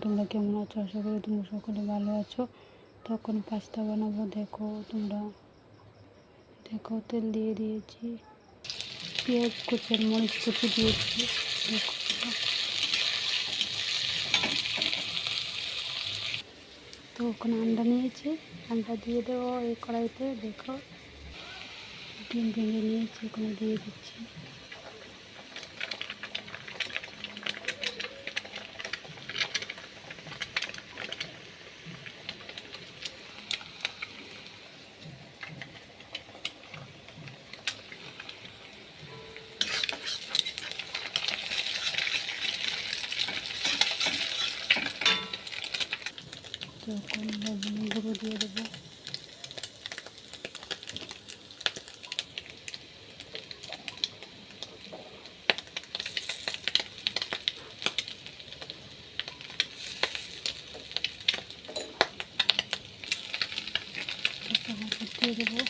তোমরা কেমন আছো? আশা করি তোমরা সকলে ভালো আছো। তখন পাস্তা বানাবো। দেখো তোমরা, দেখো তেল দিয়ে দিয়েছি, পেঁয়াজ কুচি আর মরিচ কুচি দিয়েছি। দেখো তো ওখানে আন্ডা নিয়েছি, আন্ডা দিয়ে দেবো এই কড়াইতে। দেখো ডিম ভেঙে নিয়েছি, ওখানে দিয়ে দিচ্ছি। তখন লবণের গুঁড়ো দিয়ে দেবো। দিয়ে দেবো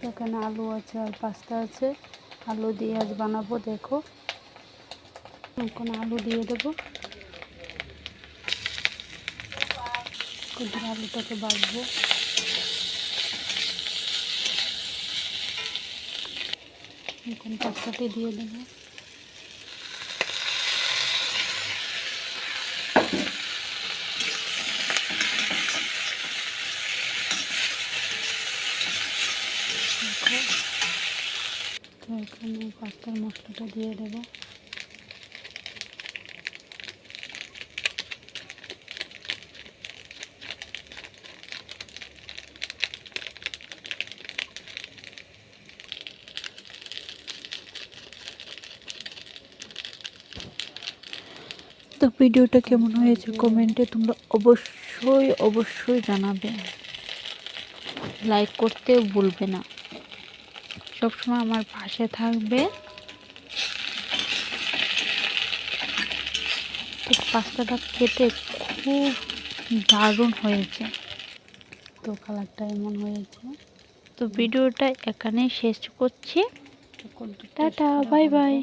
এখানে আলু আছে আর পাস্তা আছে, আলু দিয়ে আজ বানাবো। দেখো এখন আলু দিয়ে দেবো, আলুটাকে বাড়বো। এখন পাস্তাটি দিয়ে দেবো। তো এখানে পাস্তার মশলাটা দিয়ে দেবো। তো ভিডিওটা কেমন হয়েছে কমেন্টে তোমরা অবশ্যই জানাবে। লাইক করতে ভুলবে না, সবসময় আমার পাশে থাকবে। তো পাস্তাটা খেতে খুব দারুণ হয়েছে, তো কালারটা এমন হয়েছে। তো ভিডিওটা এখানেই শেষ করছি। Tata, bye bye.